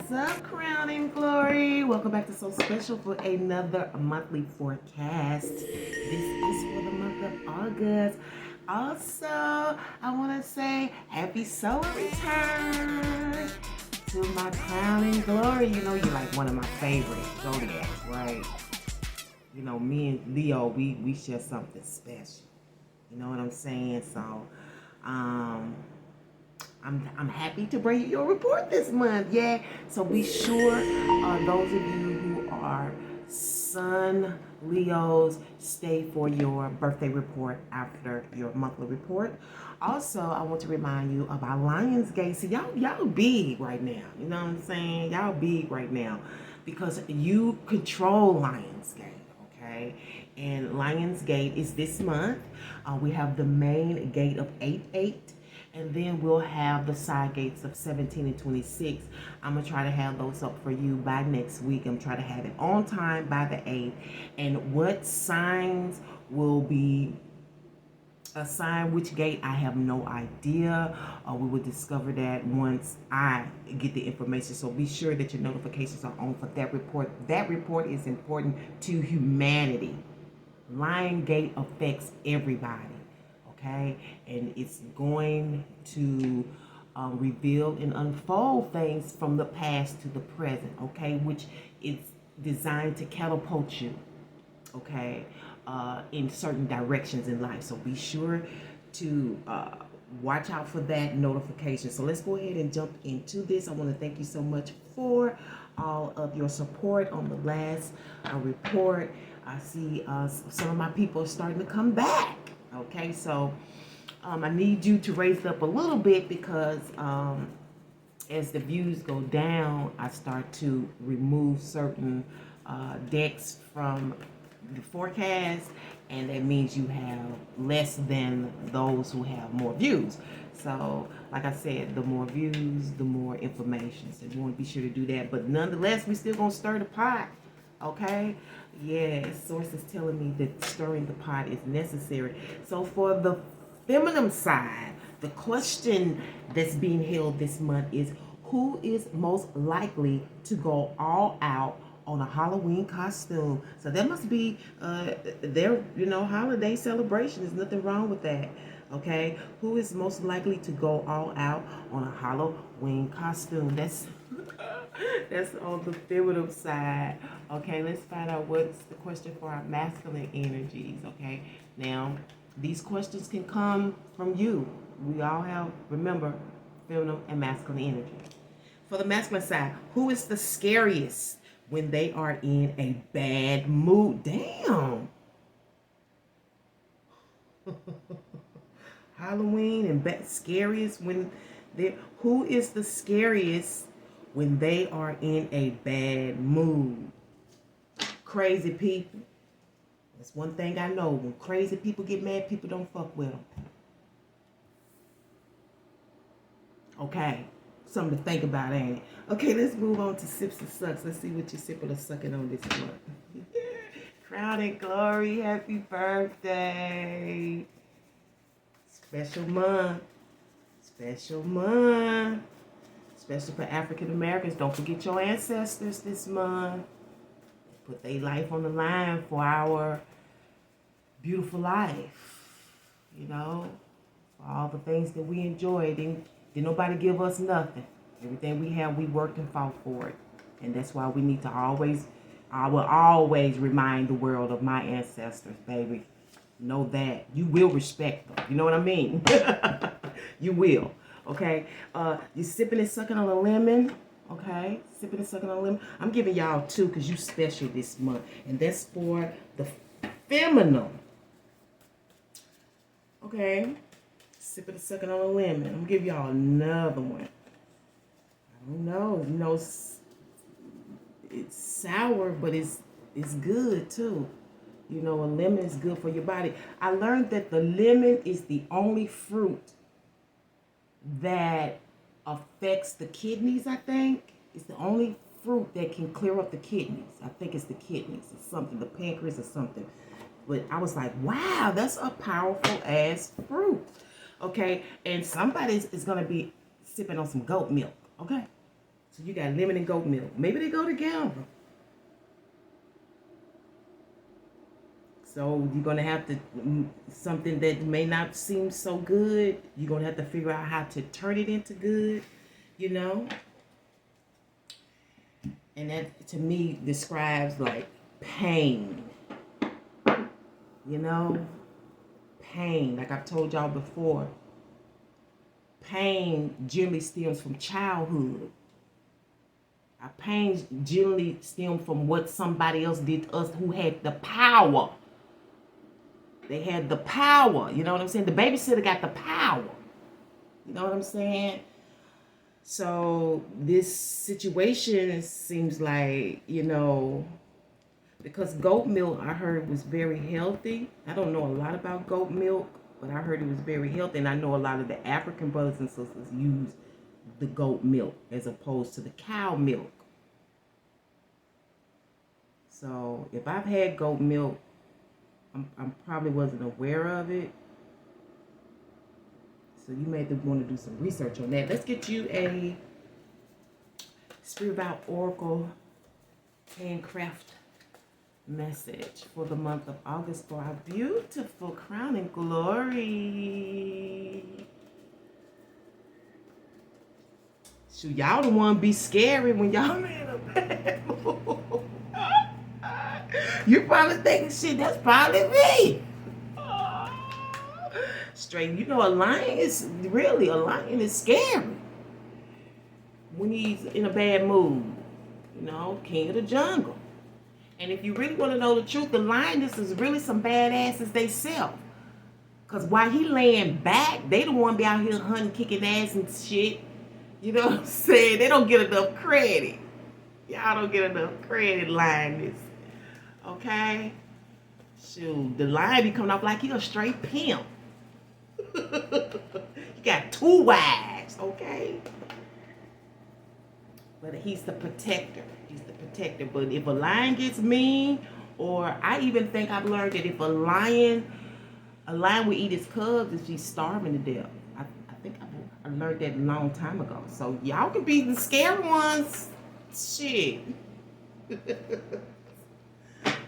What's up, Crown and Glory? Welcome back to So Special for another monthly forecast. This is for the month of August. Also, I want to say happy solar return to my Crown and Glory. You know, you're like one of my favorite zodiacs, right? You know, me and Leo, we share something special. You know what I'm saying? So, um, I'm happy to bring you your report this month. Yeah. So be sure, those of you who are Sun Leos, stay for your birthday report after your monthly report. Also, I want to remind you about Lionsgate. See, y'all big right now. You know what I'm saying? Y'all big right now because you control Lionsgate. Okay, and Lionsgate is this month. We have the main gate of 8-8, and then we'll have the side gates of 17 and 26. I'm gonna try to have those up for you by next week. I'm trying to have it on time by the 8th. And what signs will be assigned which gate, I have no idea. We will discover that once I get the information. So be sure that your notifications are on for that report. That report is important to humanity. Lion Gate affects everybody, okay? And it's going to reveal and unfold things from the past to the present, okay? Which is designed to catapult you, okay, in certain directions in life. So be sure to watch out for that notification. So let's go ahead and jump into this. I want to thank you so much for all of your support on the last report. I see some of my people are starting to come back. Okay, so I need you to raise it up a little bit because as the views go down, I start to remove certain decks from the forecast, and that means you have less than those who have more views. So, like I said, the more views, the more information. So you want to be sure to do that. But nonetheless, we still gonna stir the pot. Okay? Yes, sources telling me that stirring the pot is necessary. So for the feminine side, the question that's being held this month is who is most likely to go all out on a Halloween costume. So that must be their, holiday celebration. There's nothing wrong with that. Okay, who is most likely to go all out on a Halloween costume? That's that's on the feminine side. Okay, let's find out what's the question for our masculine energies. Okay, now these questions can come from you. We all have, remember, feminine and masculine energy. For the masculine side, who is the scariest when they are in a bad mood? Damn. Halloween and scariest when they who is the scariest when they are in a bad mood? Crazy people. That's one thing I know. When crazy people get mad, people don't fuck with them. Okay. Something to think about, ain't it? Okay, let's move on to sips and sucks. Let's see what you're sipping or sucking on this month. Crown and Glory, happy birthday. Special month. Special month. Special for African Americans. Don't forget your ancestors this month. Put their life on the line for our beautiful life. You know, for all the things that we enjoyed. Didn't nobody give us nothing. Everything we have, we worked and fought for it. And that's why we need to I will always remind the world of my ancestors, baby. Know that. You will respect them. You know what I mean? You will. Okay? You're sipping and sucking on a lemon. Okay? Sipping and sucking on a lemon. I'm giving y'all two because you special this month. And that's for the feminine. Okay? Sipping and sucking on a lemon. I'm gonna give y'all another one. I don't know. You know, it's sour, but it's good too. You know, a lemon is good for your body. I learned that the lemon is the only fruit that affects the kidneys, I think. It's the only fruit that can clear up the kidneys. I think it's the kidneys or something, the pancreas or something. But I was like, wow, that's a powerful ass fruit. Okay, and somebody is going to be sipping on some goat milk. Okay, So you got lemon and goat milk. Maybe they go together. So you're going to have to, something that may not seem so good, you're going to have to figure out how to turn it into good, you know? And that, to me, describes like pain, you know? Pain, like I've told y'all before. Pain generally stems from childhood. Our pain generally stems from what somebody else did to us who had the power. They had the power, you know what I'm saying? The babysitter got the power. You know what I'm saying? So this situation seems like, you know, because goat milk I heard was very healthy. I don't know a lot about goat milk, but I heard it was very healthy. And I know a lot of the African brothers and sisters use the goat milk as opposed to the cow milk. So if I've had goat milk, I probably wasn't aware of it. So you may want to do some research on that. Let's get you a Spearitual Oracle handcraft message for the month of August for our beautiful crown and glory. So y'all the one be scary when y'all in a bad mood. You probably thinking, shit, that's probably me. Straight, you know, a lion is scary when he's in a bad mood. You know, king of the jungle. And if you really want to know the truth, the lioness is really some badasses they self. Because while he laying back, they the one be out here hunting, kicking ass and shit. You know what I'm saying? They don't get enough credit. Y'all don't get enough credit, lioness. Okay? Shoot, the lion be coming off like he a straight pimp. He got 2 wives, okay? But he's the protector. He's the protector. But if a lion gets mean, or I even think I've learned that if a lion will eat his cubs if he's starving to death. I think I learned that a long time ago. So y'all can be the scary ones. Shit.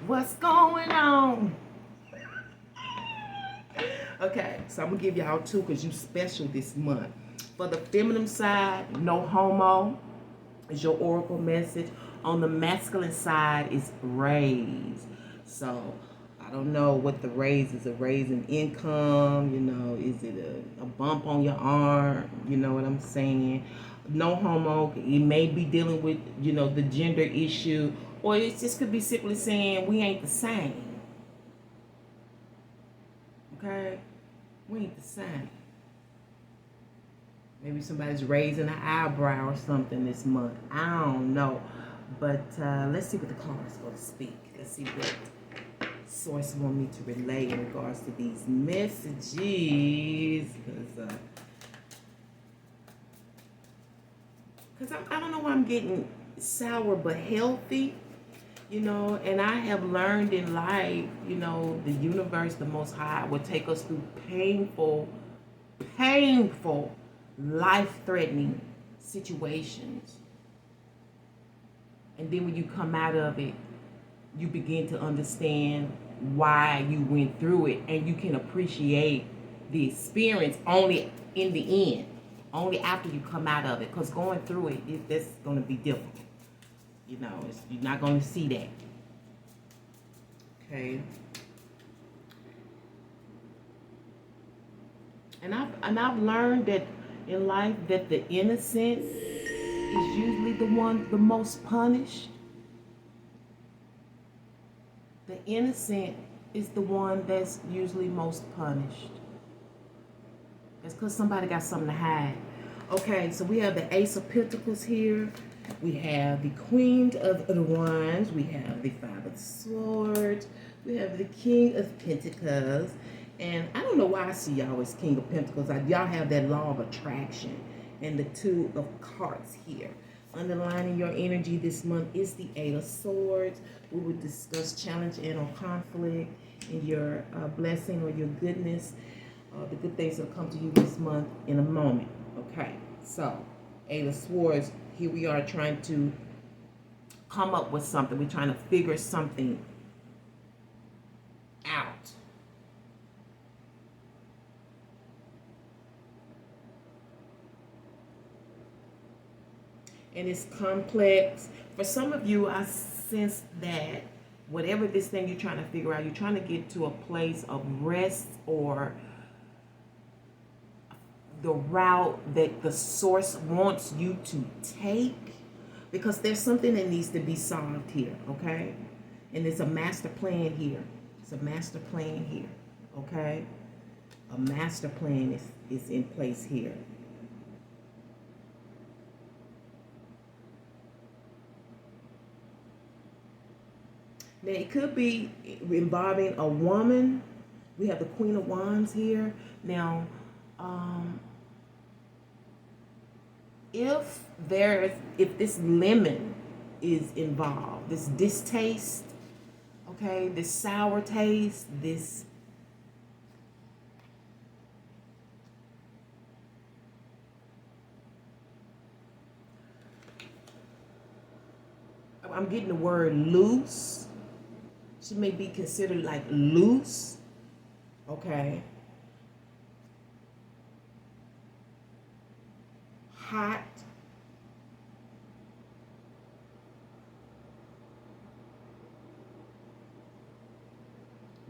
What's going on? Okay, so I'm going to give y'all 2 because you special this month. For the feminine side, no homo is your oracle message. On the masculine side is raise. So I don't know what the raise is. A raise in income, you know, is it a bump on your arm? You know what I'm saying? No homo, it may be dealing with, you know, the gender issue, or it just could be simply saying we ain't the same. Okay? We ain't the same. Maybe somebody's raising an eyebrow or something this month. I don't know. But let's see what the cards going to speak. Let's see what Source want me to relay in regards to these messages. Because I don't know why I'm getting sour but healthy. You know, and I have learned in life, you know, the universe, the Most High, will take us through painful, life-threatening situations. And then when you come out of it, you begin to understand why you went through it, and you can appreciate the experience only in the end, only after you come out of it. Because going through it, that's going to be different. You know, you're not going to see that. Okay. And I've learned that in life that the innocent is usually the most punished. The innocent is the one that's usually most punished. That's because somebody got something to hide. Okay, so we have the Ace of Pentacles here. We have the Queen of Wands. We have the Five of Swords. We have the King of Pentacles. And I don't know why I see y'all as King of Pentacles. Y'all have that law of attraction. And the Two of Cards here. Underlining your energy this month is the Eight of Swords. We will discuss challenge and or conflict and your blessing or your goodness. The good things that will come to you this month in a moment. Okay, so Eight of Swords. Here we are trying to come up with something. We're trying to figure something out. And it's complex. For some of you, I sense that whatever this thing you're trying to figure out, you're trying to get to a place of rest or the route that the source wants you to take, because there's something that needs to be solved here, okay? And there's a master plan here. It's a master plan here, okay? A master plan is in place here. Now, it could be involving a woman. We have the Queen of Wands here. Now, if this lemon is involved, this distaste, okay, this sour taste, this I'm getting the word loose. She may be considered like loose, okay? Hot.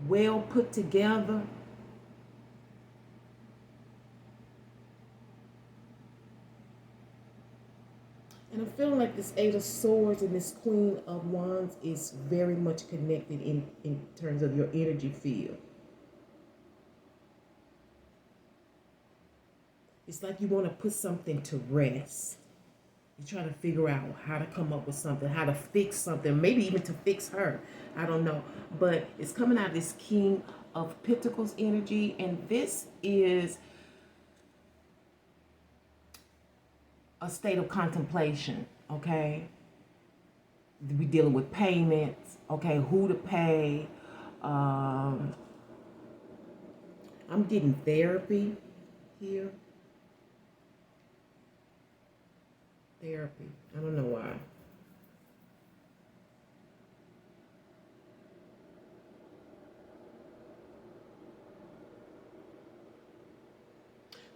Well put together. And I'm feeling like this Eight of Swords and this Queen of Wands is very much connected in terms of your energy field. It's like you want to put something to rest. You're trying to figure out how to come up with something, how to fix something, maybe even to fix her. I don't know. But it's coming out of this King of Pentacles energy, and this is a state of contemplation, okay? We're dealing with payments, okay, who to pay. I'm getting therapy here. Therapy. I don't know why.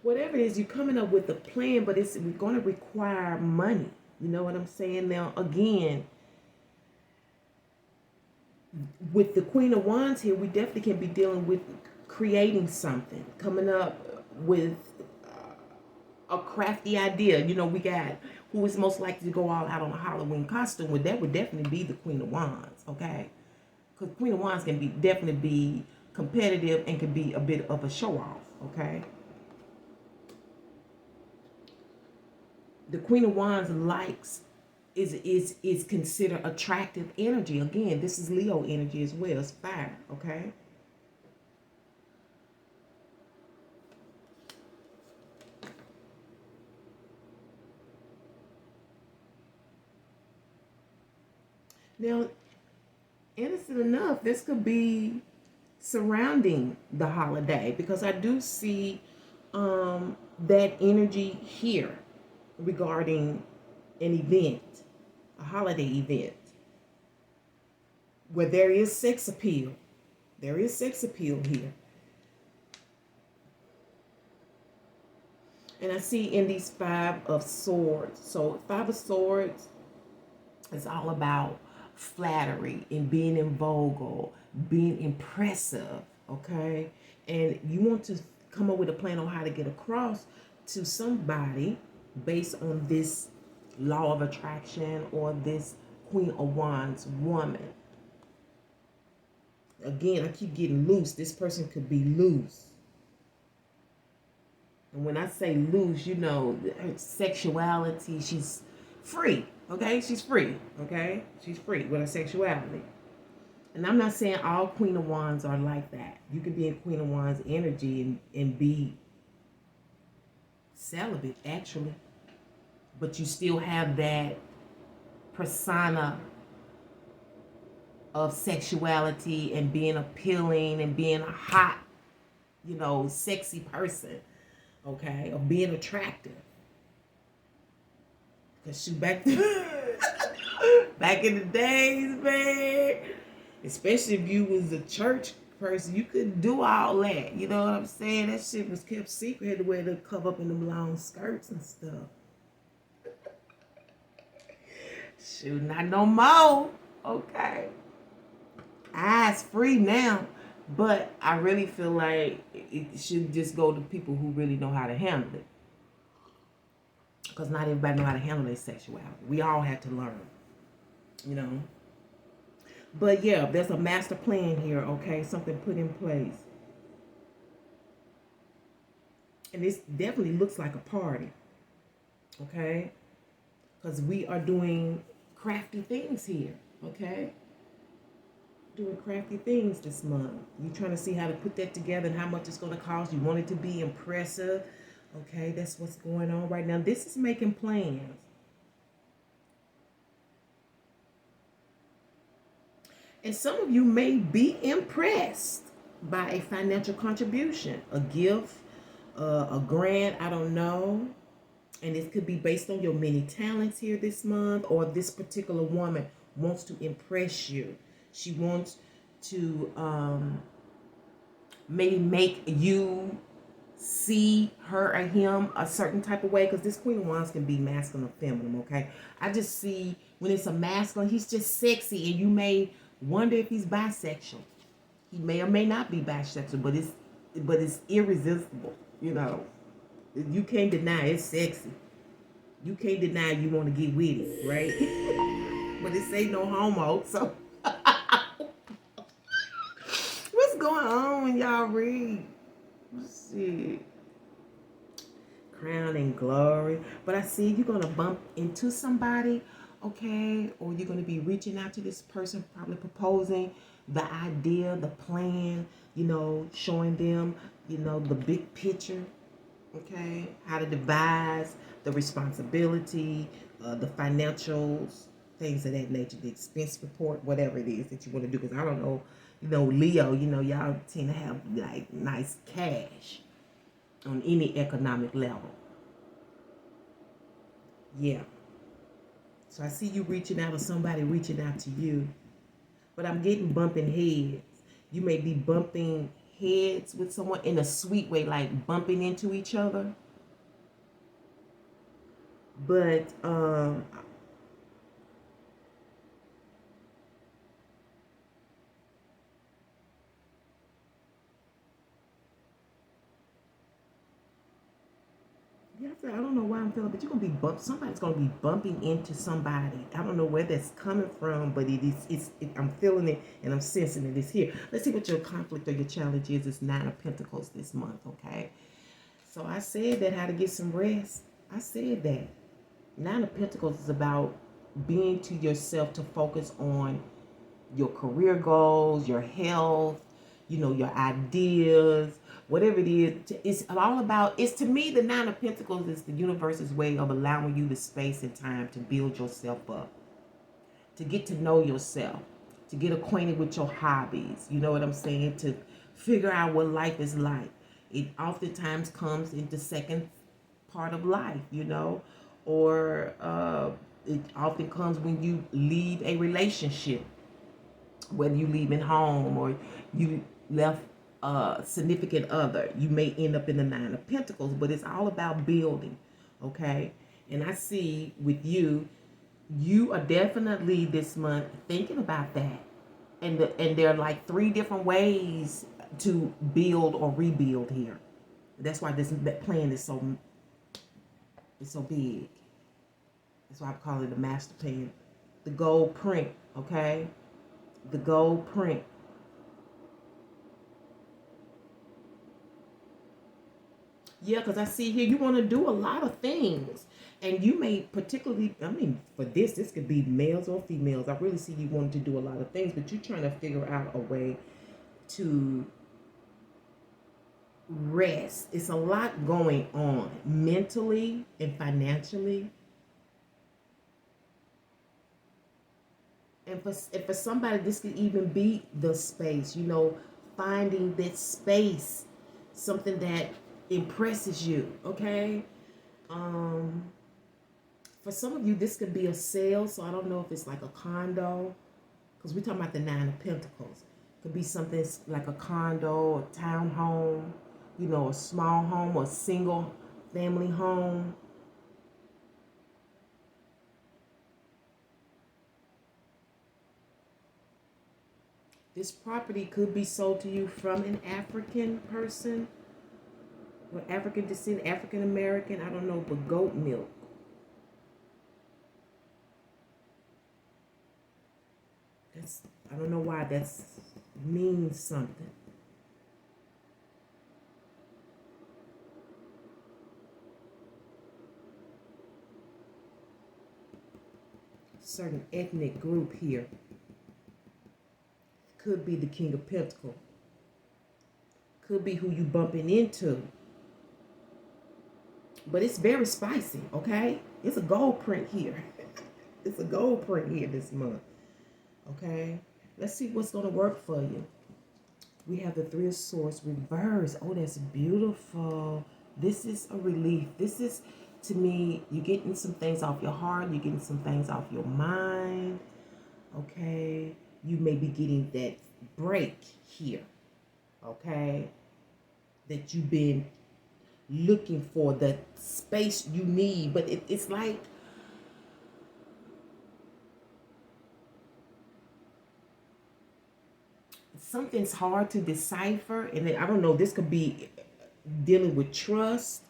Whatever it is, you're coming up with a plan, but it's going to require money. You know what I'm saying? Now, again, with the Queen of Wands here, we definitely can be dealing with creating something, coming up with a crafty idea. You know, we got who is most likely to go all out on a Halloween costume. Well, that would definitely be the Queen of Wands, okay? Because Queen of Wands can definitely be competitive and can be a bit of a show-off, okay? The Queen of Wands is considered attractive energy. Again, this is Leo energy as well. It's fire, okay? Now, innocent enough, this could be surrounding the holiday, because I do see that energy here regarding an event, a holiday event, where there is sex appeal. There is sex appeal here. And I see in these Five of Swords. So Five of Swords is all about flattery and being invulnerable, being impressive, okay? And you want to come up with a plan on how to get across to somebody based on this law of attraction or this Queen of Wands woman. Again, I keep getting loose. This person could be loose. And when I say loose, you know, her sexuality, she's free, okay? She's free, okay? She's free with her sexuality. And I'm not saying all Queen of Wands are like that. You can be in Queen of Wands energy and be celibate, actually. But you still have that persona of sexuality and being appealing and being a hot, you know, sexy person, okay? Of being attractive. Cause shoot, back back in the days, man, especially if you was a church person, you couldn't do all that. You know what I'm saying? That shit was kept secret. Had to wear the cover up in them long skirts and stuff. Shoot, not no more. Okay. Eyes free now. But I really feel like it should just go to people who really know how to handle it. Because not everybody know how to handle their sexuality. We all have to learn. You know. But yeah, there's a master plan here, okay? Something put in place. And this definitely looks like a party. Okay? Because we are doing crafty things here, okay? Doing crafty things this month. You're trying to see how to put that together and how much it's going to cost. You want it to be impressive, okay? That's what's going on right now. This is making plans. And some of you may be impressed by a financial contribution, a gift, a grant, I don't know. And this could be based on your many talents here this month, or this particular woman wants to impress you. She wants to maybe make you see her or him a certain type of way, because this Queen of Wands can be masculine or feminine, okay? I just see when it's a masculine, he's just sexy, and you may wonder if he's bisexual. He may or may not be bisexual, but it's irresistible, you know. You can't deny it's sexy. You can't deny you want to get with it, right? But this ain't no homo, so what's going on when y'all read? Shit. Crown and glory. But I see you're going to bump into somebody, okay? Or you're going to be reaching out to this person, probably proposing the idea, the plan, you know, showing them, you know, the big picture, okay? How to devise the responsibility, the financials, things of that nature, the expense report, whatever it is that you want to do. Because I don't know, you know, Leo, you know, y'all tend to have like nice cash on any economic level. Yeah. So I see you reaching out, or somebody reaching out to you. But I'm getting bumping heads. You may be bumping heads with someone in a sweet way, like bumping into each other. But yeah, I don't know why I'm feeling, but you're gonna be somebody's gonna be bumping into somebody. I don't know where that's coming from, but I'm feeling it and I'm sensing it. It's here. Let's see what your conflict or your challenge is. It's 9 of Pentacles this month, okay? So I said that, how to get some rest. I said that. 9 of Pentacles is about being to yourself, to focus on your career goals, your health, you know, your ideas, whatever it is. It's all about, it's, to me, the 9 of Pentacles is the universe's way of allowing you the space and time to build yourself up, to get to know yourself, to get acquainted with your hobbies. You know what I'm saying? To figure out what life is like. It oftentimes comes into second part of life, you know, or it often comes when you leave a relationship, whether you leaving home or you left a significant other. You may end up in the 9 of Pentacles, but it's all about building, okay? And I see with you, you are definitely this month thinking about that. And there are like 3 different ways to build or rebuild here. That's why that plan is so big. That's why I call it a master plan. The gold print, okay? The gold print. Yeah, because I see here you want to do a lot of things. And you may particularly, I mean, for this could be males or females. I really see you wanting to do a lot of things, but you're trying to figure out a way to rest. It's a lot going on mentally and financially. And for somebody, this could even be the space, you know, finding this space, something that impresses you, okay? For some of you, this could be a sale, so I don't know if it's like a condo, because we're talking about the Nine of Pentacles. It could be something like a condo, a townhome, you know, a small home, or a single family home. This property could be sold to you from an African person, or African descent, African American, I don't know, but goat milk. I don't know why that's means something. Certain ethnic group here. Could be the King of Pentacles. Could be who you bumping into. But it's very spicy, okay? It's a gold print here. It's a gold print here this month. Okay? Let's see what's going to work for you. We have the Three of Swords reversed. Oh, that's beautiful. This is a relief. This is, to me, you're getting some things off your heart. You're getting some things off your mind. Okay? You may be getting that break here. Okay? That you've been looking for, the space you need. But it's like, something's hard to decipher. And then, I don't know, this could be dealing with trust.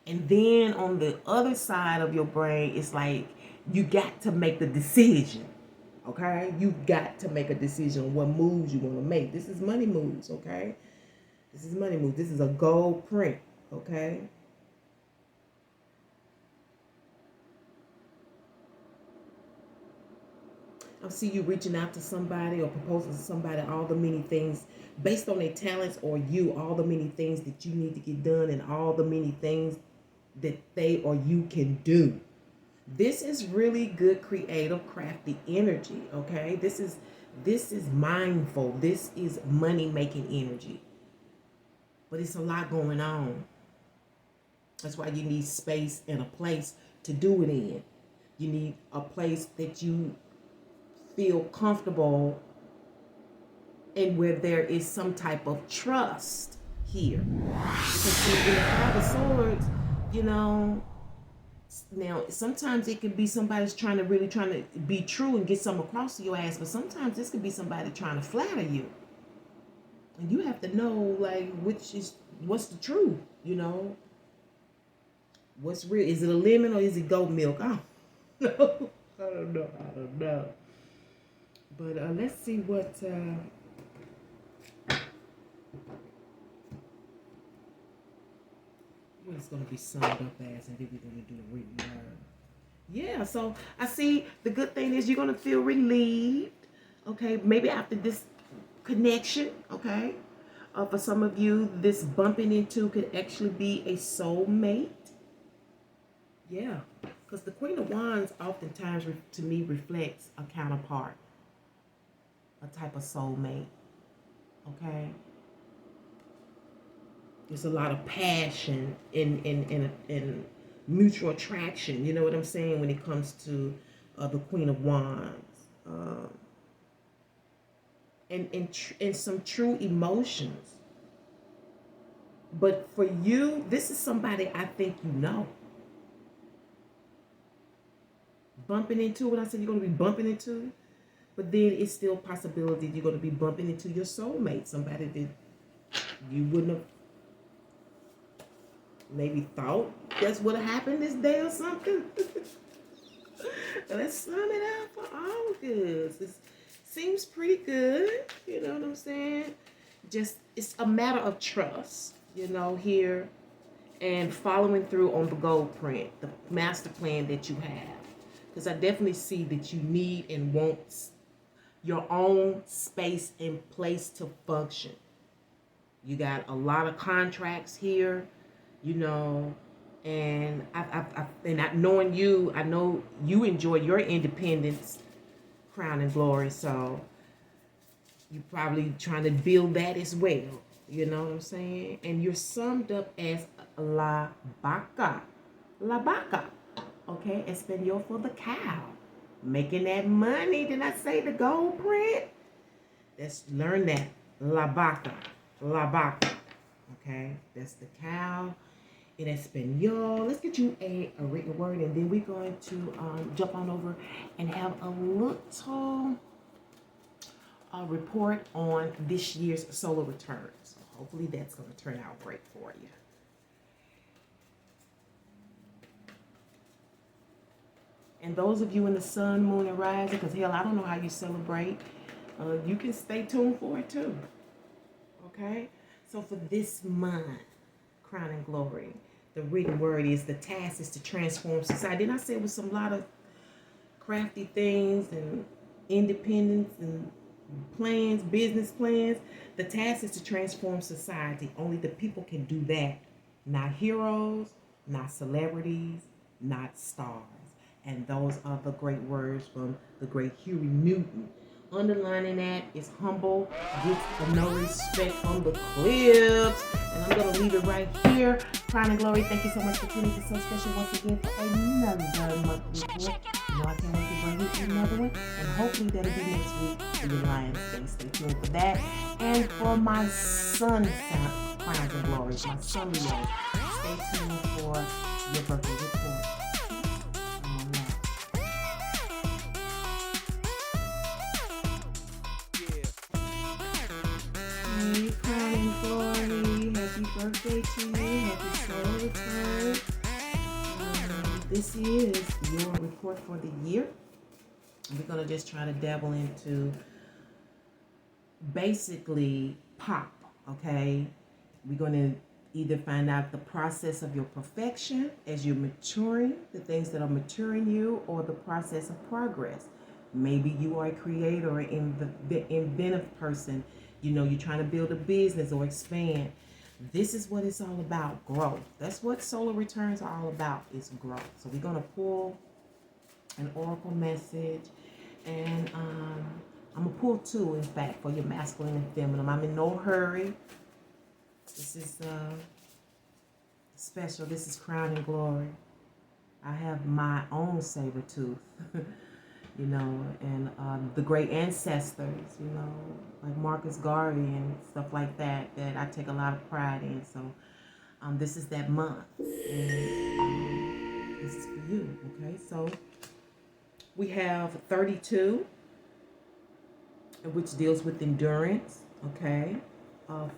And then on the other side of your brain, it's like you got to make the decision. Okay? You got to make a decision on what moves you want to make. This is money moves, okay? This is money moves. This is a gold print, okay? I see you reaching out to somebody or proposing to somebody all the many things based on their talents, or you, all the many things that you need to get done, and all the many things that they or you can do. This is really good, creative, crafty energy, okay? This is mindful. This is money-making energy. But it's a lot going on. That's why you need space and a place to do it in. You need a place that you feel comfortable and where there is some type of trust here. Because in the Five of Swords, you know, now sometimes it could be somebody's trying to be true and get something across to your ass, but sometimes this could be somebody trying to flatter you. And you have to know, like, what's the truth, you know? What's real? Is it a lemon or is it goat milk? I don't know. But let's see what it's going to be summed up as, and then we're going to do the written word. Yeah, so I see the good thing is you're going to feel relieved, okay? Maybe after this connection, okay? For some of you, this bumping into could actually be a soulmate. Yeah, because the Queen of Wands oftentimes, to me, reflects a counterpart, a type of soulmate, okay? There's a lot of passion in mutual attraction, you know what I'm saying, when it comes to the Queen of Wands. And some true emotions. But for you, this is somebody I think you know. Bumping into, what I said you're going to be bumping into, but then it's still a possibility you're going to be bumping into your soulmate, somebody that you wouldn't have maybe thought that's what happened this day or something. Let's sum it up for August. It seems pretty good, you know what I'm saying? Just, it's a matter of trust, you know, here, and following through on the gold print, the master plan that you have. Because I definitely see that you need and want your own space and place to function. You got a lot of contracts here, you know, and knowing you, I know you enjoy your independence, crown and glory, so you're probably trying to build that as well, you know what I'm saying? And you're summed up as La Baca. La Baca. Okay, Espanol for the cow. Making that money. Did I say the gold print? Let's learn that. La vaca. La vaca. Okay, that's the cow in Espanol. Let's get you a written word, and then we're going to jump on over and have a little report on this year's solar returns. So hopefully that's going to turn out great for you. And those of you in the sun, moon, and rising, because hell, I don't know how you celebrate, you can stay tuned for it too. Okay? So for this month, Crown and Glory, the written word is the task is to transform society. Didn't I say it was a lot of crafty things and independence and plans, business plans? The task is to transform society. Only the people can do that. Not heroes, not celebrities, not stars. And those are the great words from the great Huey Newton. Underlining that is humble, gets no respect from the clips. And I'm going to leave it right here. Crown and Glory, thank you so much for tuning to So Special once again for another monthly report. You know I can't wait to bring you another one. And hopefully that'll be next week for your Lions Day. Stay tuned for that. And for my son, Crowns and Glories, my son Leo, stay tuned for your birthday report. Crown and Glory, happy birthday to you, happy solar return. This is your report for the year. We're going to just try to dabble into basically pop, okay? We're going to either find out the process of your perfection as you're maturing, the things that are maturing you, or the process of progress. Maybe you are a creator or the inventive person. You know, you're trying to build a business or expand. This is what it's all about, growth. That's what solar returns are all about, is growth. So we're going to pull an oracle message. And I'm going to pull two, in fact, for your masculine and feminine. I'm in no hurry. This is special. This is Crown and Glory. I have my own saber tooth. You know, and the great ancestors, you know, like Marcus Garvey and stuff like that, that I take a lot of pride in. So this is that month, and this is for you, okay? So we have 32, which deals with endurance, okay,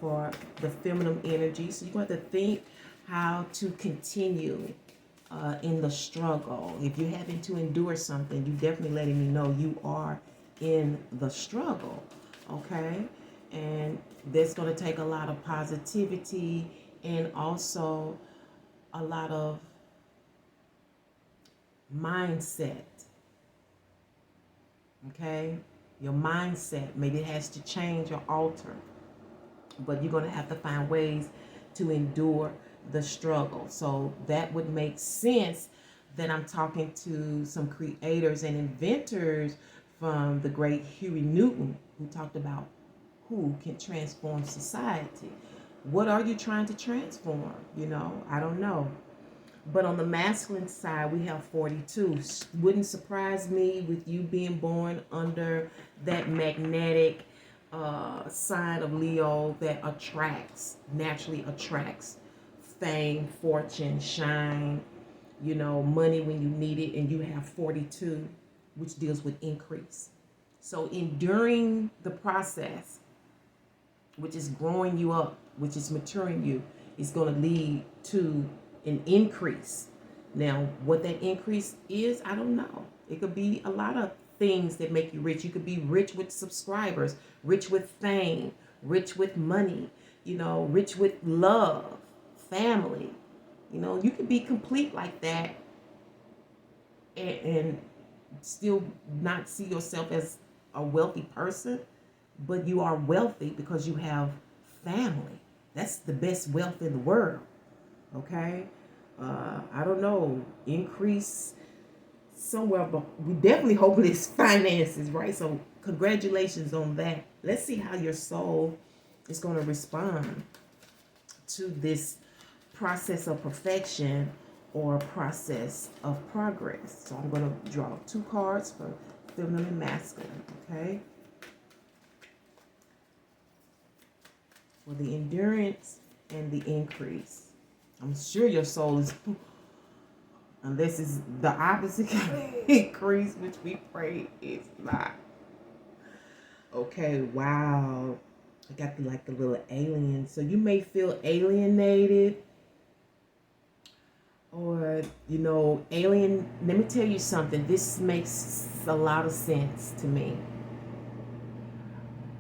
for the feminine energy. So you're going to think how to continue in the struggle. If you're having to endure something, you definitely letting me know you are in the struggle, okay? And that's going to take a lot of positivity and also a lot of mindset, okay? Your mindset, maybe it has to change or alter, but you're going to have to find ways to endure the struggle. So that would make sense that I'm talking to some creators and inventors from the great Huey Newton, who talked about who can transform society. What are you trying to transform? You know, I don't know. But on the masculine side, we have 42. Wouldn't surprise me with you being born under that magnetic sign of Leo that naturally attracts fame, fortune, shine, you know, money when you need it. And you have 42, which deals with increase. So enduring the process, which is growing you up, which is maturing you, is going to lead to an increase. Now, what that increase is, I don't know. It could be a lot of things that make you rich. You could be rich with subscribers, rich with fame, rich with money, you know, rich with love, family. You know, you could be complete like that and still not see yourself as a wealthy person, but you are wealthy because you have family. That's the best wealth in the world. Okay? I don't know, increase somewhere, but we definitely hope it's finances, right? So congratulations on that. Let's see how your soul is going to respond to this process of perfection or process of progress. So I'm going to draw 2 cards for feminine and masculine, okay? For the endurance and the increase. I'm sure your soul is, unless it's the opposite increase, which we pray is not. Okay, wow. I got like the little alien. So you may feel alienated or, alien. Let me tell you something. This makes a lot of sense to me.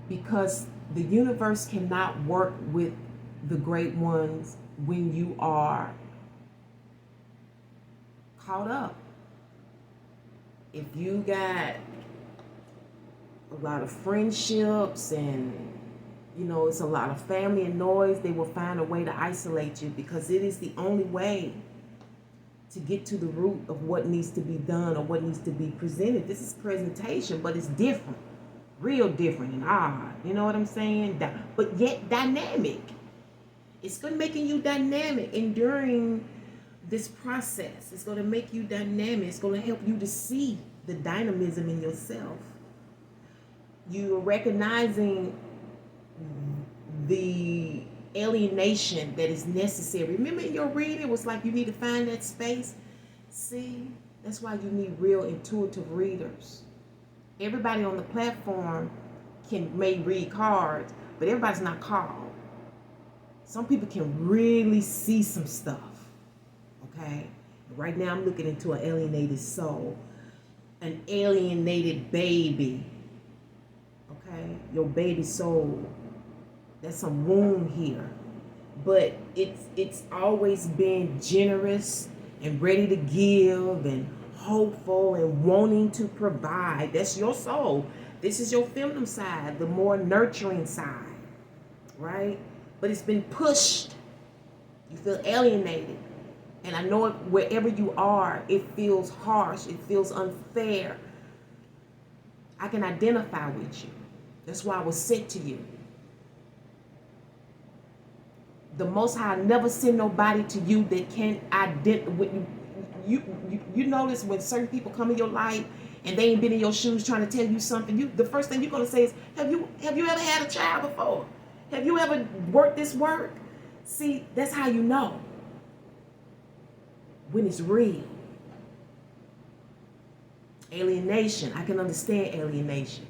Because the universe cannot work with the great ones when you are caught up. If you got a lot of friendships and it's a lot of family and noise, they will find a way to isolate you, because it is the only way to get to the root of what needs to be done or what needs to be presented. This is presentation, but it's different, real different and odd. You know what I'm saying? But yet dynamic. It's going to making you dynamic enduring this process. It's going to make you dynamic. It's going to help you to see the dynamism in yourself. You're recognizing the alienation that is necessary. Remember in your reading, it was like you need to find that space. See, that's why you need real intuitive readers. Everybody on the platform may read cards, but everybody's not called. Some people can really see some stuff, okay? Right now I'm looking into an alienated soul, an alienated baby, okay? Your baby soul. There's some wound here, but it's always been generous and ready to give and hopeful and wanting to provide. That's your soul. This is your feminine side, the more nurturing side, right? But it's been pushed. You feel alienated. And I know wherever you are, it feels harsh. It feels unfair. I can identify with you. That's why I was sent to you. The Most High never send nobody to you that can't identify. You notice when certain people come in your life and they ain't been in your shoes trying to tell you something, the first thing you're going to say is, have you ever had a child before? Have you ever worked this work? See, that's how you know when it's real. Alienation. I can understand alienation.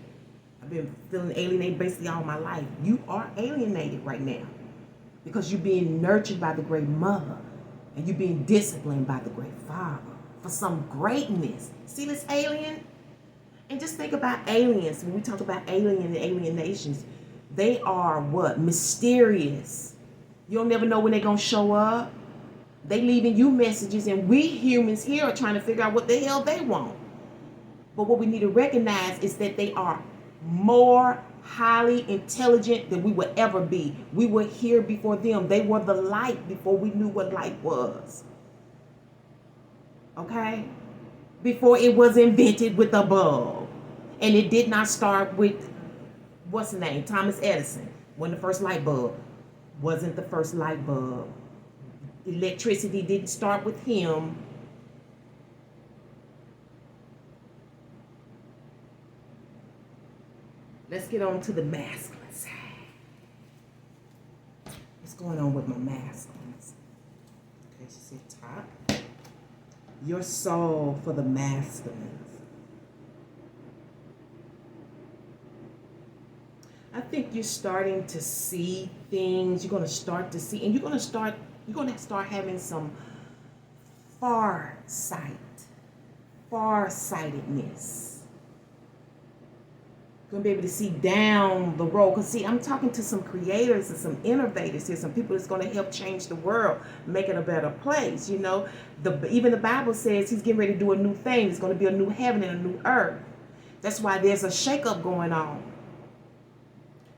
I've been feeling alienated basically all my life. You are alienated right now because you're being nurtured by the great mother and you're being disciplined by the great father for some greatness. See this alien? And just think about aliens. When we talk about alien and alienations, they are what? Mysterious. You'll never know when they're going to show up. They leaving you messages, and we humans here are trying to figure out what the hell they want. But what we need to recognize is that they are more highly intelligent than we would ever be. We were here before them. They were the light before we knew what light was. Okay? Before it was invented with a bulb. And it did not start with, what's the name? Thomas Edison. When the first light bulb wasn't the first light bulb. Electricity didn't start with him. Let's get on to the masculine side. What's going on with my masculines? Okay, she said top. Your soul for the masculines. I think you're starting to see things. You're going to start to see, and you're going to start having some farsightedness. You're going to be able to see down the road. Because see, I'm talking to some creators and some innovators here, some people that's going to help change the world, make it a better place. You know, even the Bible says he's getting ready to do a new thing. There's going to be a new heaven and a new earth. That's why there's a shakeup going on.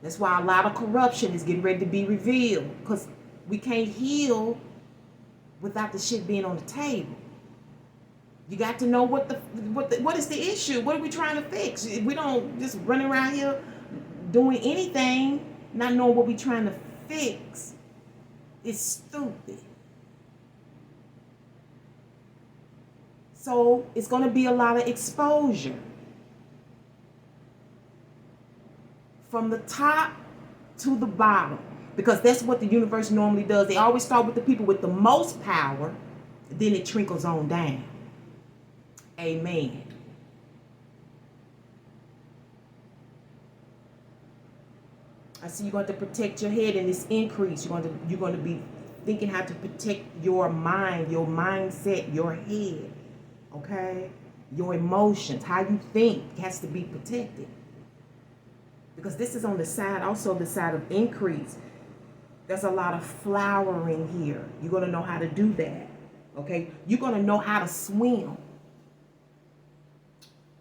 That's why a lot of corruption is getting ready to be revealed. Because we can't heal without the shit being on the table. You got to know what is the issue? What are we trying to fix? We don't just run around here doing anything, not knowing what we're trying to fix. It's stupid. So it's going to be a lot of exposure. From the top to the bottom. Because that's what the universe normally does. They always start with the people with the most power. Then it trickles on down. Amen. I see you're going to protect your head in this increase. You're going to be thinking how to protect your mind, your mindset, your head. Okay? Your emotions, how you think has to be protected. Because this is on the side, also the side of increase. There's a lot of flowering here. You're going to know how to do that. Okay? You're going to know how to swim.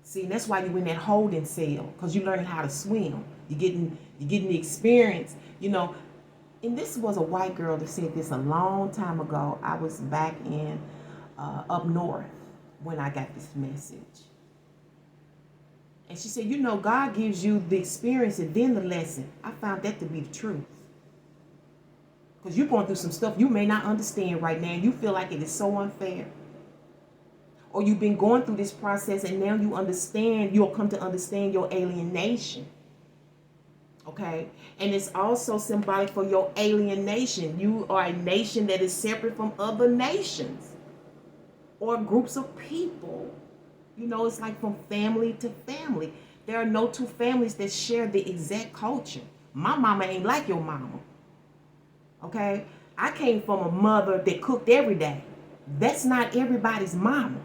See, and that's why you're in that holding cell, because you're learning how to swim. You're getting the experience, you know. And this was a white girl that said this a long time ago. I was back in up north when I got this message. And she said, you know, God gives you the experience and then the lesson. I found that to be the truth. Because you're going through some stuff you may not understand right now. And you feel like it is so unfair. Or you've been going through this process and now you understand, you'll come to understand your alienation. Okay? And it's also symbolic for your alienation. You are a nation that is separate from other nations or groups of people. You know, it's like from family to family. There are no two families that share the exact culture. My mama ain't like your mama. Okay? I came from a mother that cooked every day. That's not everybody's mama.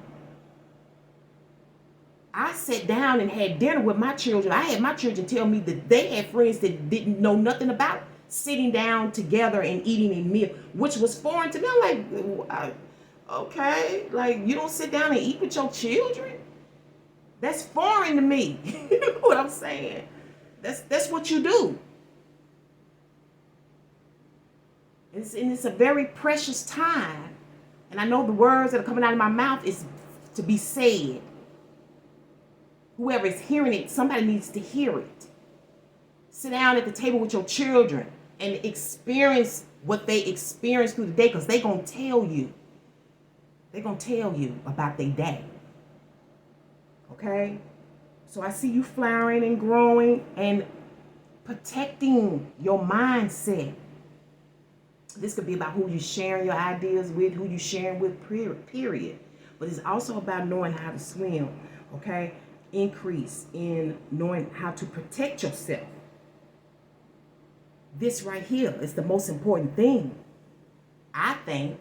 I sat down and had dinner with my children. I had my children tell me that they had friends that didn't know nothing about sitting down together and eating a meal, which was foreign to me. I'm like, okay, like you don't sit down and eat with your children? That's foreign to me. You know what I'm saying? That's what you do. And it's a very precious time. And I know the words that are coming out of my mouth is to be said. Whoever is hearing it, somebody needs to hear it. Sit down at the table with your children and experience what they experienced through the day, because they're going to tell you. They're going to tell you about their day. Okay? So I see you flowering and growing and protecting your mindset. This could be about who you're sharing your ideas with, who you're sharing with, period. But it's also about knowing how to swim. Okay? Increase in knowing how to protect yourself. This right here is the most important thing. I think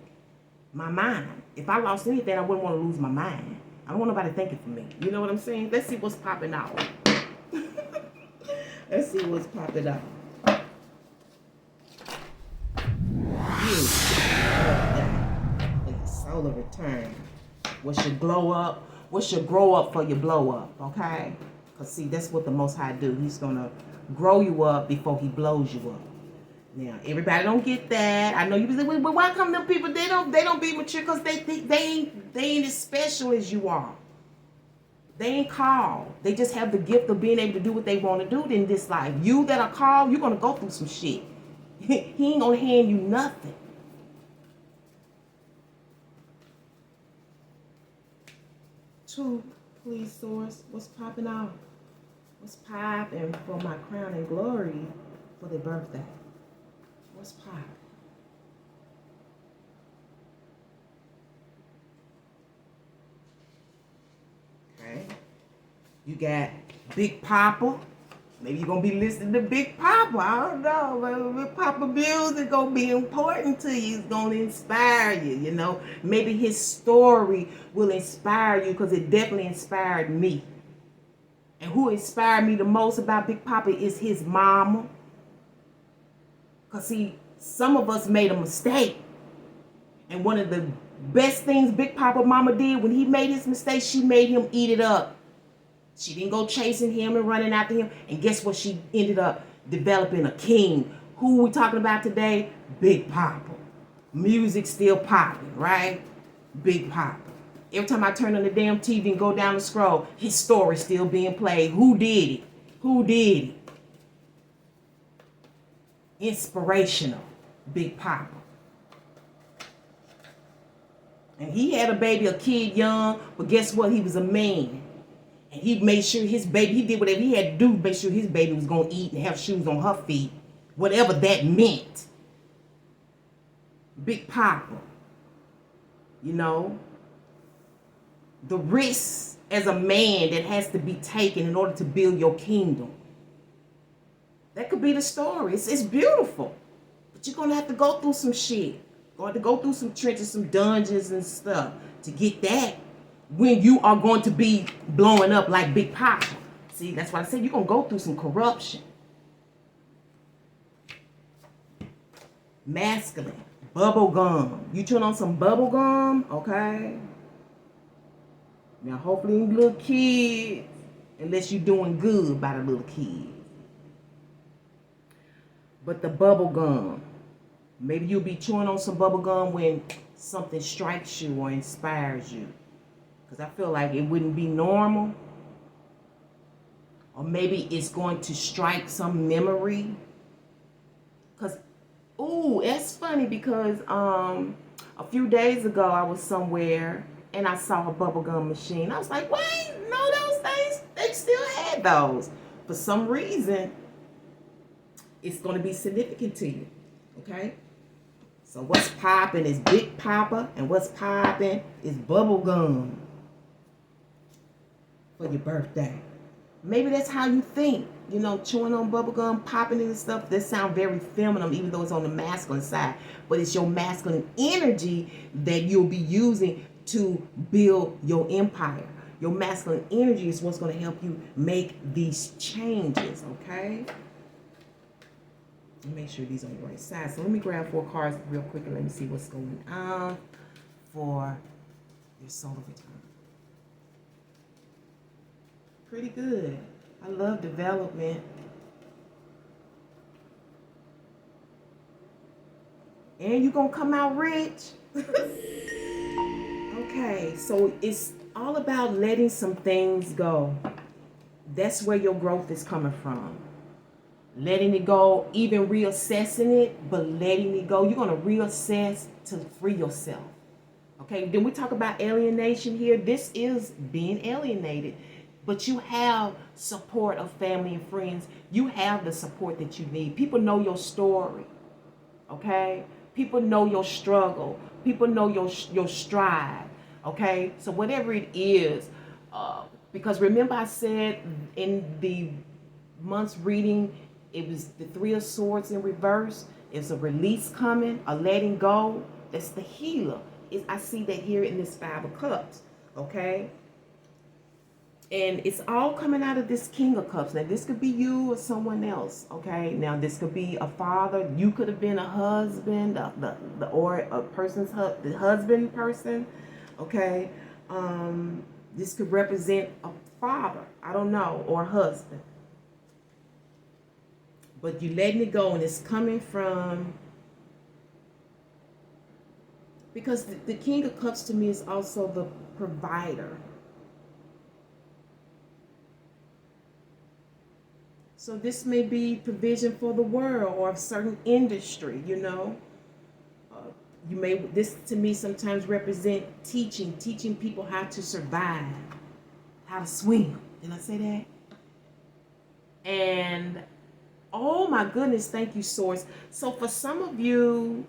my mind. If I lost anything, I wouldn't want to lose my mind. I don't want nobody thinking for me. You know what I'm saying? Let's see what's popping out. Let's see what's popping out. Solar return. What should glow up? What should grow up for your blow up? Okay? Because see, that's what the Most High do. He's going to grow you up before he blows you up. Now, everybody don't get that. I know you be like, well, why come them people, they don't be mature? Because they ain't as special as you are. They ain't called. They just have the gift of being able to do what they want to do in this life. You that are called, you're going to go through some shit. He ain't going to hand you nothing. Two, please, source. What's popping out? What's popping for my crown and glory for their birthday? What's popping? Okay. You got Big Papa. Maybe you're going to be listening to Big Papa. I don't know. But Big Papa music is going to be important to you. It's going to inspire you, you know. Maybe his story will inspire you, because it definitely inspired me. And who inspired me the most about Big Papa is his mama. Because, see, some of us made a mistake. And one of the best things Big Papa mama did when he made his mistake, she made him eat it up. She didn't go chasing him and running after him. And guess what? She ended up developing a king. Who we talking about today? Big Papa. Music still popping, right? Big Papa. Every time I turn on the damn TV and go down the scroll, his story's still being played. Who did it? Who did it? Inspirational. Big Papa. And he had a kid young, but guess what? He was a man. And he made sure his baby, he did whatever he had to do to make sure his baby was going to eat and have shoes on her feet. Whatever that meant. Big Papa. You know? The risks as a man that has to be taken in order to build your kingdom. That could be the story. It's beautiful. But you're going to have to go through some shit. Going to go through some trenches, some dungeons and stuff to get that. When you are going to be blowing up like Big Papa. See, that's why I said you're going to go through some corruption. Masculine. Bubble gum. You turn on some bubble gum, okay? Now, hopefully, little kids, unless you're doing good by the little kids. But the bubble gum. Maybe you'll be chewing on some bubble gum when something strikes you or inspires you. Because I feel like it wouldn't be normal. Or maybe it's going to strike some memory. Because, ooh, that's funny because a few days ago I was somewhere and I saw a bubblegum machine. I was like, wait, no, those things, they still had those. For some reason, it's going to be significant to you. Okay? So what's popping is Big Papa, and what's popping is bubblegum. For your birthday. Maybe that's how you think. You know, chewing on bubblegum, popping it and stuff. That sound very feminine, even though it's on the masculine side. But it's your masculine energy that you'll be using to build your empire. Your masculine energy is what's going to help you make these changes, okay? Make sure these are on the right side. So let me grab 4 cards real quick and let me see what's going on for your solar return. Pretty good. I love development. And you're going to come out rich. Okay, so it's all about letting some things go. That's where your growth is coming from. Letting it go, even reassessing it, but letting it go. You're going to reassess to free yourself. Okay, then we talk about alienation here. This is being alienated. But you have support of family and friends. You have the support that you need. People know your story. Okay? People know your struggle. People know your stride. Okay? So whatever it is, because remember I said in the month's reading, it was the 3 of Swords in reverse. It's a release coming, a letting go. That's the healer. I see that here in this 5 of Cups. Okay? And it's all coming out of this King of Cups. Now, this could be you or someone else, okay? Now, this could be a father. You could have been a husband, or a person's the husband person, okay? This could represent a father, I don't know, or a husband. But you're letting it go, and it's coming from... Because the King of Cups to me is also the provider. So this may be provision for the world or a certain industry, you know. This to me sometimes represent teaching people how to survive, how to swim. Did I say that? And oh my goodness, thank you, Source. So for some of you,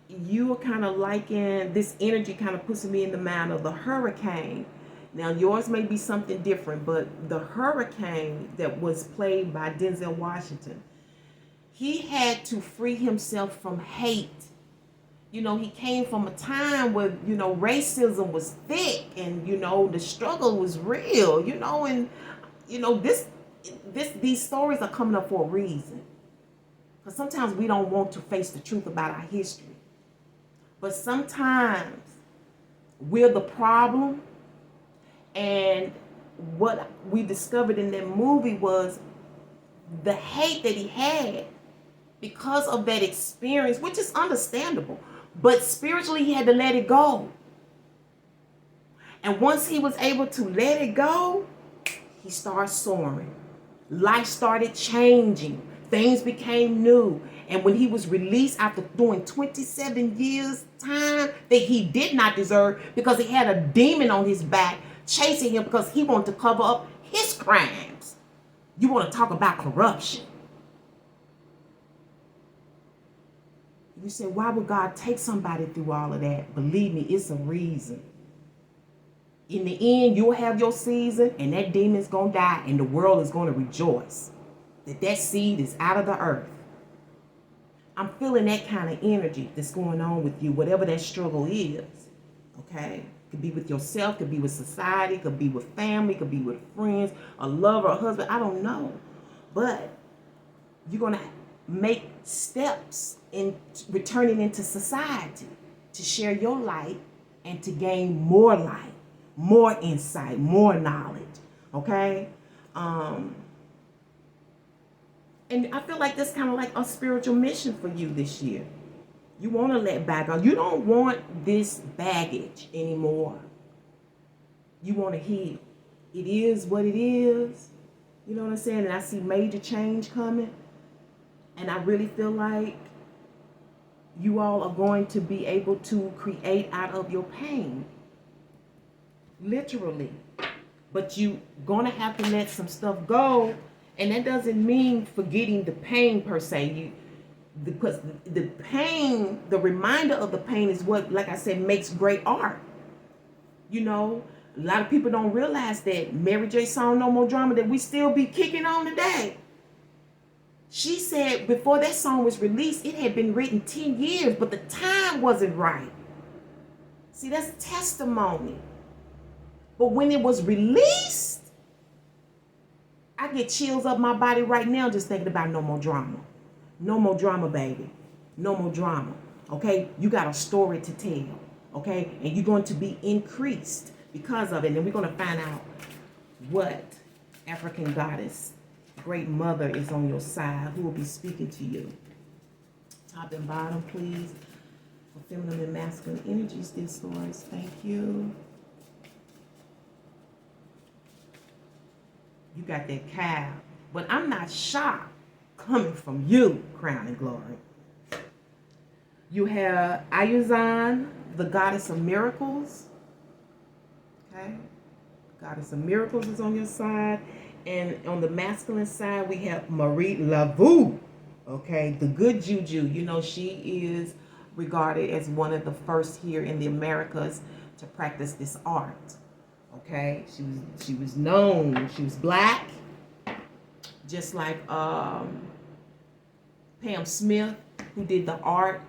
you are kind of liking this energy, kind of puts me in the mind of the hurricane. Now, yours may be something different, but the hurricane that was played by Denzel Washington, he had to free himself from hate. You know, he came from a time where, you know, racism was thick and, you know, the struggle was real, you know, and, you know, these stories are coming up for a reason. Because sometimes we don't want to face the truth about our history. But sometimes we're the problem. And what we discovered in that movie was the hate that he had because of that experience, which is understandable. But spiritually, he had to let it go. And once he was able to let it go, he started soaring. Life started changing. Things became new. And when he was released after doing 27 years time that he did not deserve, because he had a demon on his back chasing him because he wanted to cover up his crimes. You want to talk about corruption? You say, why would God take somebody through all of that? Believe me, it's a reason. In the end, you'll have your season, and that demon's going to die, and the world is going to rejoice that seed is out of the earth. I'm feeling that kind of energy that's going on with you, whatever that struggle is. Okay? Could be with yourself, could be with society, could be with family, could be with friends, a lover, a husband. I don't know. But you're going to make steps in returning into society to share your light and to gain more light, more insight, more knowledge. Okay? And I feel like that's kind of like a spiritual mission for you this year. You want to let go. You don't want this baggage anymore. You want to heal. It is what it is. You know what I'm saying? And I see major change coming. And I really feel like you all are going to be able to create out of your pain. Literally. But you're going to have to let some stuff go. And that doesn't mean forgetting the pain per se. Because the pain, the reminder of the pain is what, like I said, makes great art. You know, a lot of people don't realize that Mary J. song, No More Drama, that we still be kicking on today. She said before that song was released, it had been written 10 years, but the time wasn't right. See, that's testimony. But when it was released, I get chills up my body right now just thinking about No More Drama. No more drama, baby. No more drama. Okay? You got a story to tell. Okay? And you're going to be increased because of it. And we're going to find out what African goddess, great mother, is on your side, who will be speaking to you. Top and bottom, please. For feminine and masculine energies, dear stars. Thank you. You got that cow. But I'm not shocked coming from you, Crown and Glory. You have Ayuzan, the goddess of miracles. Okay? Goddess of miracles is on your side. And on the masculine side, we have Marie Laveau. Okay? The good juju. You know, she is regarded as one of the first here in the Americas to practice this art. Okay? She was known. She was black. Just like Pam Smith, who did the art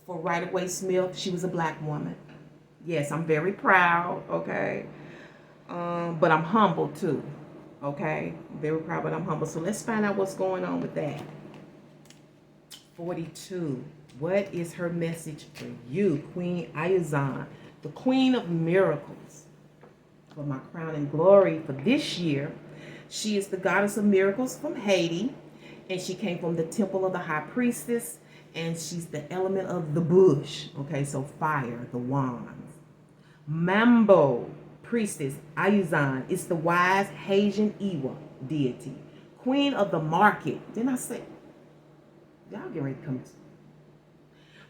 for Right Away Smith. She was a black woman. Yes, I'm very proud, okay? But I'm humble too, okay? Very proud, but I'm humble. So let's find out what's going on with that. 42. What is her message for you, Queen Ayuzan, the Queen of Miracles? For my Crown and Glory for this year, she is the goddess of miracles from Haiti. And she came from the temple of the high priestess. And she's the element of the bush. Okay, so fire, the wands. Mambo, priestess, Ayuzan, is the wise Haitian Iwa deity. Queen of the market. Didn't I say? Y'all get ready to come.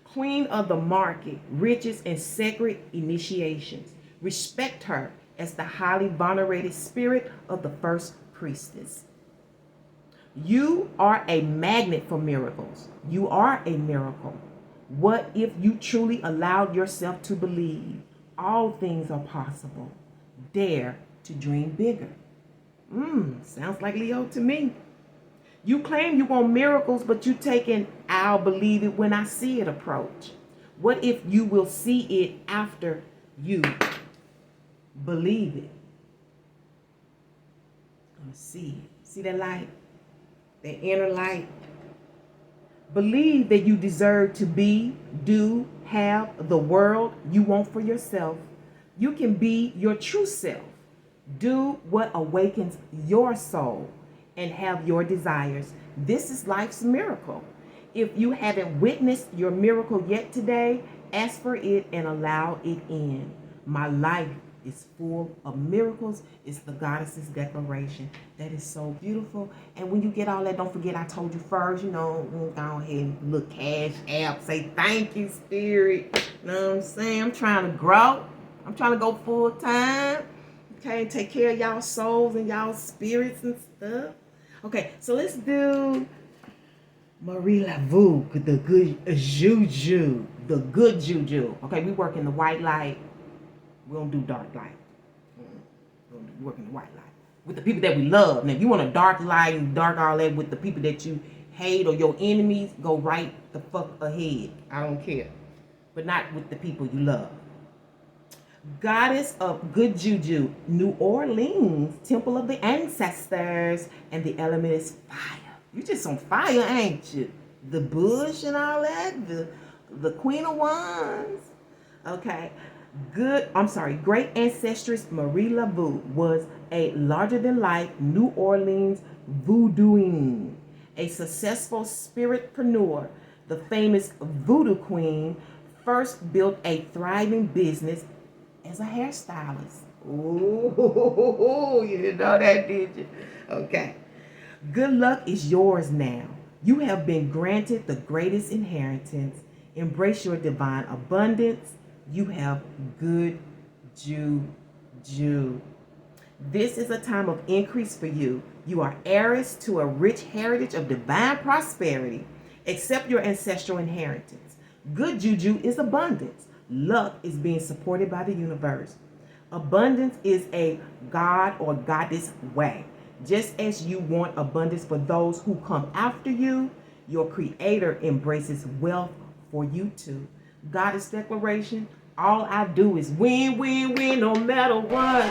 Queen of the market, riches and sacred initiations. Respect her as the highly venerated spirit of the first priestess. You are a magnet for miracles. You are a miracle. What if you truly allowed yourself to believe all things are possible? Dare to dream bigger. Sounds like Leo to me. You claim you want miracles, but you taking I'll believe it when I see it approach. What if you will see it after you believe it? Let's see it. See that light? That inner light. Believe that you deserve to be, do, have the world you want for yourself. You can be your true self. Do what awakens your soul and have your desires. This is life's miracle. If you haven't witnessed your miracle yet today, ask for it and allow it in. My life is full of miracles. It's the goddess's declaration. That is so beautiful. And when you get all that, don't forget I told you first, go ahead and look cash app. Say thank you, Spirit. You know what I'm saying? I'm trying to grow. I'm trying to go full time. Okay, take care of y'all souls and y'all spirits and stuff. Okay, so let's do Marie Laveau, the good juju. The good juju. Okay, we work in the white light. We don't do dark light. We work in the white light. With the people that we love. Now, if you want a dark light and dark all that with the people that you hate or your enemies, go right the fuck ahead. I don't care. But not with the people you love. Goddess of good juju, New Orleans, temple of the ancestors, and the element is fire. You just on fire, ain't you? The bush and all that, the Queen of Wands. Okay. Great ancestress Marie Laveau was a larger-than-life New Orleans voodooing, a successful spiritpreneur. The famous voodoo queen first built a thriving business as a hairstylist. Ooh, you didn't know that, did you? Okay. Good luck is yours now. You have been granted the greatest inheritance. Embrace your divine abundance. You have good juju. This is a time of increase for you. You are heiress to a rich heritage of divine prosperity. Accept your ancestral inheritance. Good juju is abundance. Luck is being supported by the universe. Abundance is a God or goddess way. Just as you want abundance for those who come after you, your creator embraces wealth for you too. Goddess declaration, all I do is win, win, win, no matter what.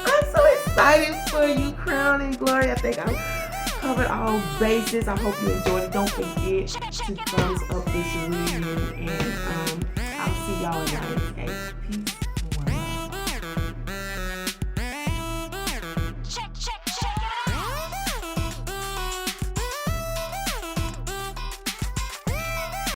I'm so excited for you, Crown and Glory. I think I covered all bases. I hope you enjoyed it. Don't forget to thumbs up this reading, and I'll see y'all in the